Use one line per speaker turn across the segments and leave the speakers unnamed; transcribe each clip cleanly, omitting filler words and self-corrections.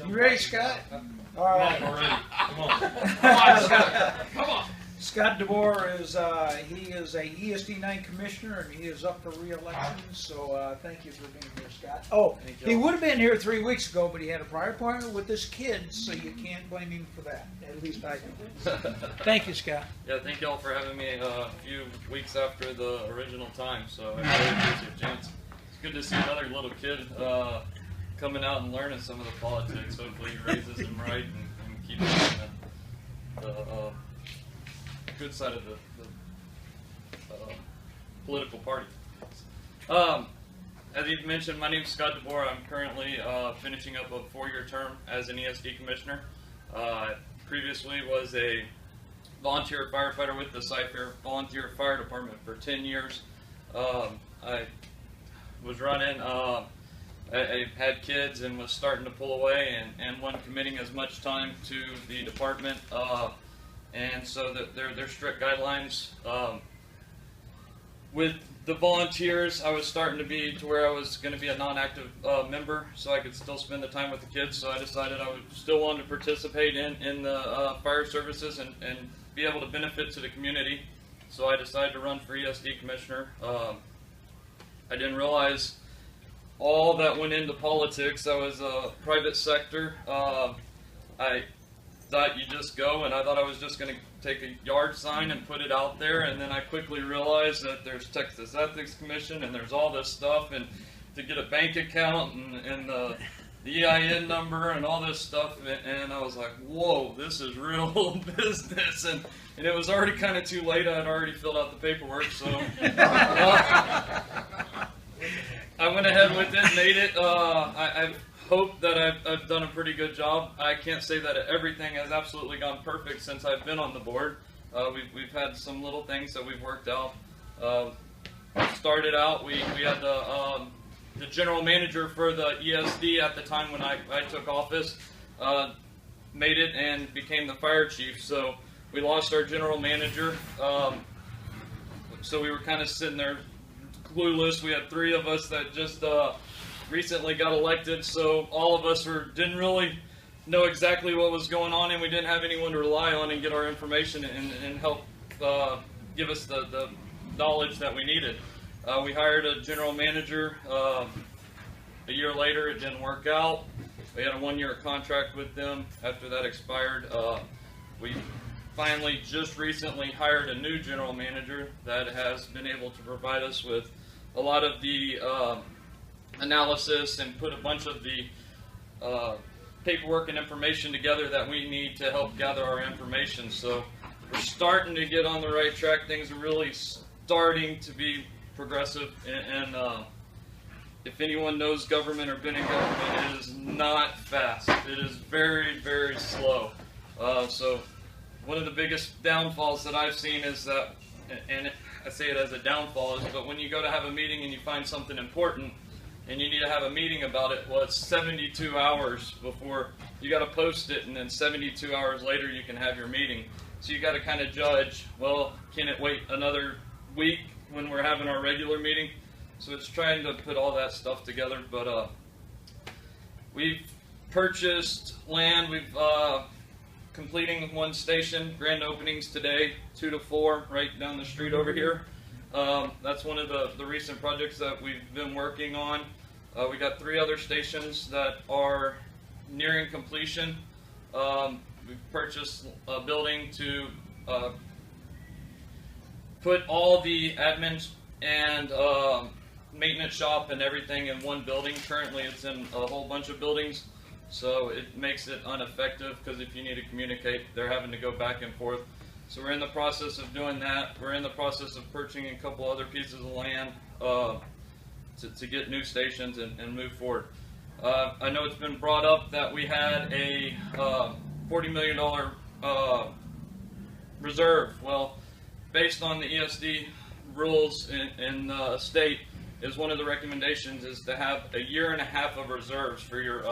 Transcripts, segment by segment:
You ready, Scott? All right.
Already. Come on. Come on, Scott. Come on.
Scott Deboer is he is a ESD 9 commissioner, and he is up for re-election. So thank you for being here, Scott. Oh, he would have been here 3 weeks ago, but he had a prior appointment with his kids, so you can't blame him for that. At least I don't. Thank you, Scott.
Yeah, thank y'all for having me a few weeks after the original time. So I really appreciate it, chance. It's good to see another little kid coming out and learning some of the politics. Hopefully, he raises him right and keeps him in the good side of the political party. As you mentioned, my name is Scott Deboer. I'm currently finishing up a 4-year term as an ESD commissioner. Previously was a volunteer firefighter with the Cypress Volunteer Fire Department for 10 years. I was running, I had kids and was starting to pull away and wasn't committing as much time to the department. And so they're strict guidelines. With the volunteers, I was starting to be to where I was going to be a non-active member, so I could still spend the time with the kids. So I decided I would still want to participate in the fire services and be able to benefit to the community. So I decided to run for ESD commissioner. I didn't realize all that went into politics. I was a private sector. I thought you just go, and I thought I was just going to take a yard sign and put it out there, and then I quickly realized that there's Texas Ethics Commission and there's all this stuff, and to get a bank account and the EIN number and all this stuff, and I was like, whoa, this is real business, and it was already kind of too late. I had already filled out the paperwork, so I went ahead with it, made it. I hope that I've done a pretty good job. I can't say that everything has absolutely gone perfect since I've been on the board. We've had some little things that we've worked out. Started out, we had the general manager for the ESD at the time when I took office, made it and became the fire chief. So we lost our general manager. So we were kind of sitting there clueless. We had 3 of us that just recently got elected, so all of us didn't really know exactly what was going on, and we didn't have anyone to rely on and get our information and help give us the knowledge that we needed. We hired a general manager. A year later, it didn't work out. We had a 1-year contract with them. After that expired, we finally just recently hired a new general manager that has been able to provide us with a lot of the analysis and put a bunch of the paperwork and information together that we need to help gather our information. So we're starting to get on the right track. Things are really starting to be progressive, and if anyone knows government or been in government, it is not fast. It is very, very slow. So one of the biggest downfalls that I've seen is that, and I say it as a downfall, is but when you go to have a meeting and you find something important and you need to have a meeting about it, well, it's 72 hours before you got to post it, and then 72 hours later you can have your meeting. So you got to kind of judge, well, can it wait another week when we're having our regular meeting? So it's trying to put all that stuff together. But we've purchased land. We've completing 1 station, grand openings today, 2 to 4 right down the street over here. That's one of the recent projects that we've been working on. We got 3 other stations that are nearing completion. We've purchased a building to put all the admin and maintenance shop and everything in one building. Currently it's in a whole bunch of buildings, so it makes it ineffective, because if you need to communicate, they're having to go back and forth. So we're in the process of doing that. We're in the process of purchasing a couple other pieces of land to get new stations and move forward. I know it's been brought up that we had a $40 million reserve. Well, based on the ESD rules in the state, is one of the recommendations is to have a 1.5 years of reserves for your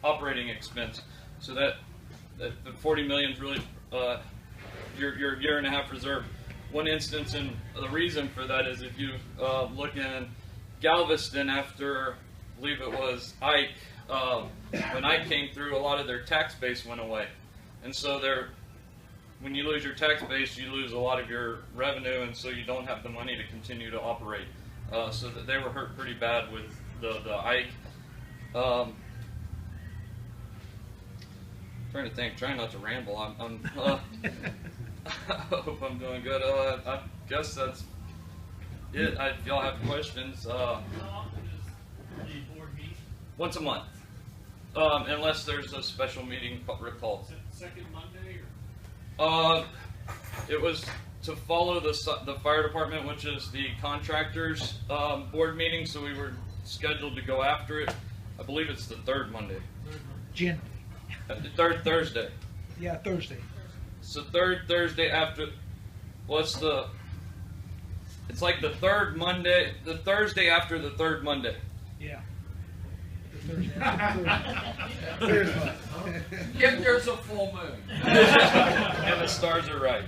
operating expense. So that the 40 million is really your 1.5 years reserve. One instance, and the reason for that is if you look in Galveston after, I believe it was Ike, when I came through, a lot of their tax base went away, and so when you lose your tax base, you lose a lot of your revenue, and so you don't have the money to continue to operate. So that they were hurt pretty bad with the Ike. Trying to think, trying not to ramble. I hope I'm doing good. I guess that's it. If y'all have questions,
How often does the board meet?
once a month, unless there's a special meeting recalled.
Is it the second Monday or?
It was to follow the fire department, which is the contractors board meeting. So we were scheduled to go after it. I believe it's the third Monday.
Generally.
The third Thursday.
Yeah, Thursday.
So third Thursday after, it's like the third Monday, the Thursday after the third Monday.
Yeah. The Thursday after Thursday.
If there's a full moon.
And the stars are right.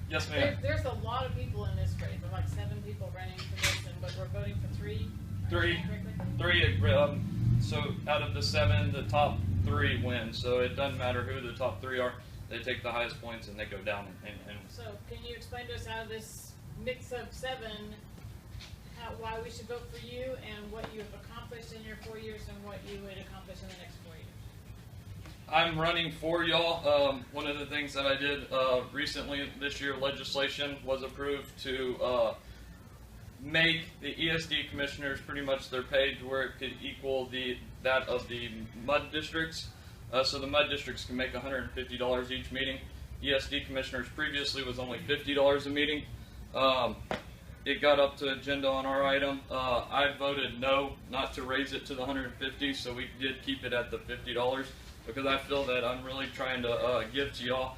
Yes, ma'am.
There's a lot of people in this race. There's like 7 people running for this, but we're voting for 3.
Three. So out of the 7, the top 3 win. So it doesn't matter who the top 3 are. They take the highest points and they go down.
So can you explain to us how this mix of 7, why we should vote for you, and what you have accomplished in your 4 years, and what you would accomplish in the next 4 years?
I'm running for y'all. One of the things that I did recently this year, legislation was approved to make the ESD commissioners pretty much their pay to where it could equal that of the MUD districts. So the MUD districts can make $150 each meeting. ESD commissioners previously was only $50 a meeting. It got up to agenda on our item. I voted no, not to raise it to the $150, so we did keep it at the $50 because I feel that I'm really trying to give to y'all.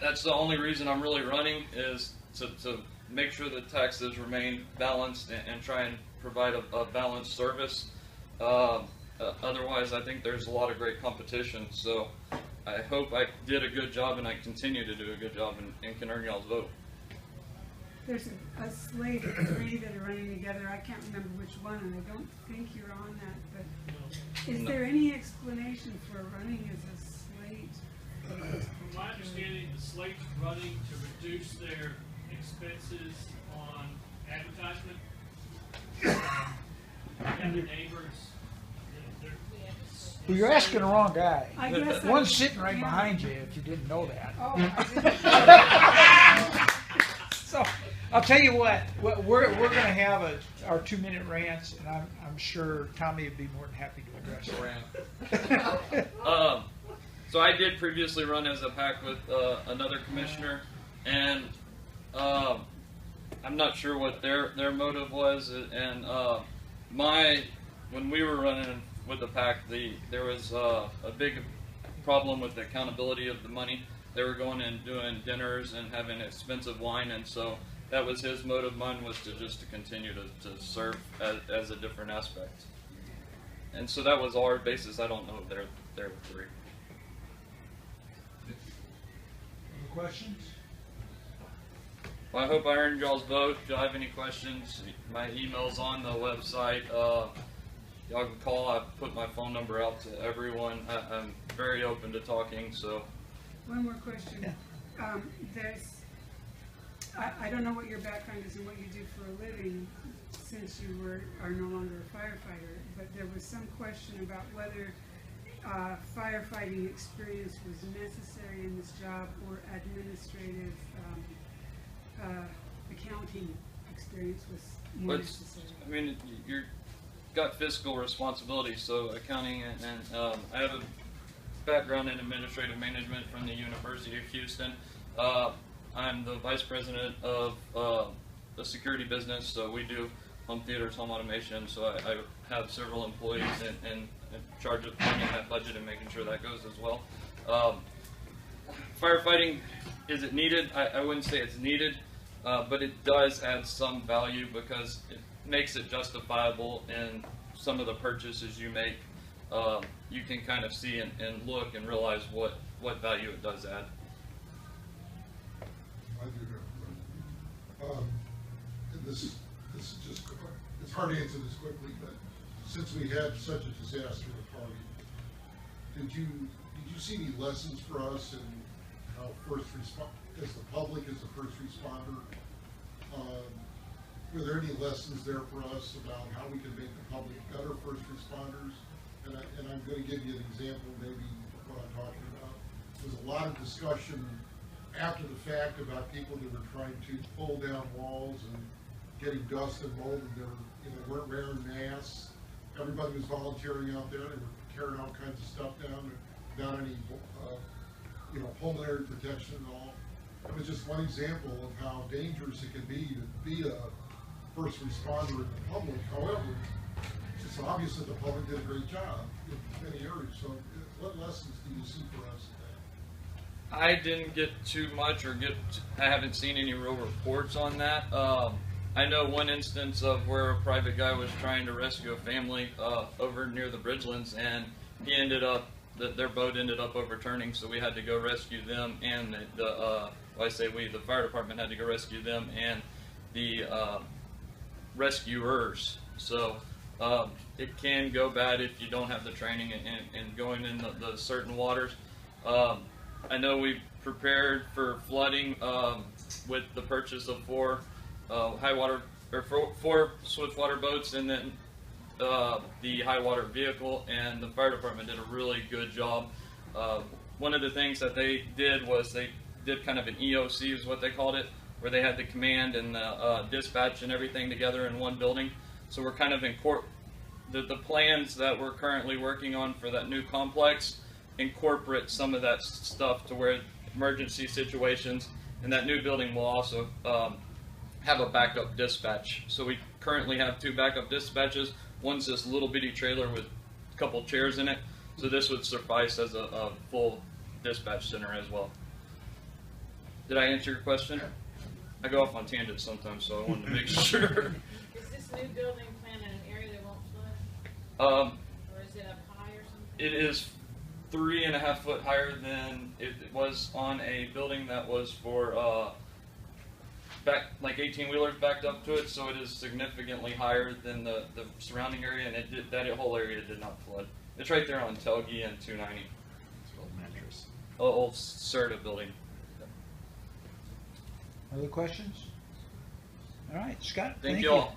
That's the only reason I'm really running, is to make sure that taxes remain balanced and try and provide a balanced service. Otherwise, I think there's a lot of great competition. So I hope I did a good job and I continue to do a good job and can earn y'all's vote.
There's a slate of 3 that are running together. I can't remember which one, and I don't think you're on that, but is there any explanation for running as a slate?
From my understanding, the slate's running to reduce their expenses on advertisement. And the neighbors.
Well, you're asking the wrong guy.
I guess
One's sitting right behind you, if you didn't know that.
Oh, I didn't.
So I'll tell you what, we're going to have our 2-minute rants, and I'm sure Tommy would be more than happy to address it.
So I did previously run as a pack with another commissioner, and I'm not sure what their motive was. And when we were running with the pack, there was a big problem with the accountability of the money. They were going and doing dinners and having expensive wine, and so that was his motive. Mine was to continue to serve as a different aspect. And so that was our basis. I don't know if they're 3.
Any questions?
Well, I hope I earned y'all's vote. If y'all have any questions, my email's on the website. Y'all can call. I put my phone number out to everyone. I'm very open to talking. So.
One more question.
Yeah.
I don't know what your background is and what you do for a living, since you are no longer a firefighter, but there was some question about whether firefighting experience was necessary in this job, or administrative accounting experience was more necessary.
I mean, you've got fiscal responsibility, so accounting and I have a background in administrative management from the University of Houston. I'm the vice president of the security business, so we do home theaters, home automation, so I have several employees in charge of planning that budget and making sure that goes as well. Firefighting, is it needed? I wouldn't say it's needed, but it does add some value because it makes it justifiable in some of the purchases you make. You can kind of see and look and realize what value it does add.
I do have a question. And this is just, it's hard to answer this quickly, but since we had such a disaster at Harvey, did you see any lessons for us in how as the public, as a first responder? Were there any lessons there for us about how we can make the public better first responders? And I'm going to give you an example, maybe what I'm talking about. There's a lot of discussion after the fact about people that were trying to pull down walls and getting dust and mold, and they weren't wearing masks. Everybody was volunteering out there. They were carrying all kinds of stuff down without any, pulmonary protection at all. It was just one example of how dangerous it can be to be a first responder in the public. However, it's obvious that the public did a great job in many areas. So what lessons do you see for us in that?
I didn't get too much I haven't seen any real reports on that. I know one instance of where a private guy was trying to rescue a family over near the Bridgelands, and he ended up, their boat ended up overturning, so we had to go rescue them, and the fire department had to go rescue them and the rescuers. So it can go bad if you don't have the training and going in the certain waters. I know we prepared for flooding with the purchase of four swiftwater boats, and then the high water vehicle, and the fire department did a really good job. One of the things that they did was they did kind of an EOC is what they called it, where they had the command and the dispatch and everything together in one building. So we're kind of the plans that we're currently working on for that new complex incorporate some of that stuff to where emergency situations, and that new building will also have a backup dispatch. So we currently have 2 backup dispatches. One's this little bitty trailer with a couple chairs in it. So this would suffice as a full dispatch center as well. Did I answer your question? I go off on tangents sometimes, so I wanted to make sure.
Is this new building planned in an area that won't flood? Or is it up high or something?
It is 3.5 foot higher than it was on a building that was for like 18-wheelers backed up to it, so it is significantly higher than the surrounding area, and that whole area did not flood. It's right there on Telge and 290.
It's called Mattress.
Old Serta building.
Other questions? All right, Scott.
Thank
Thank
you all.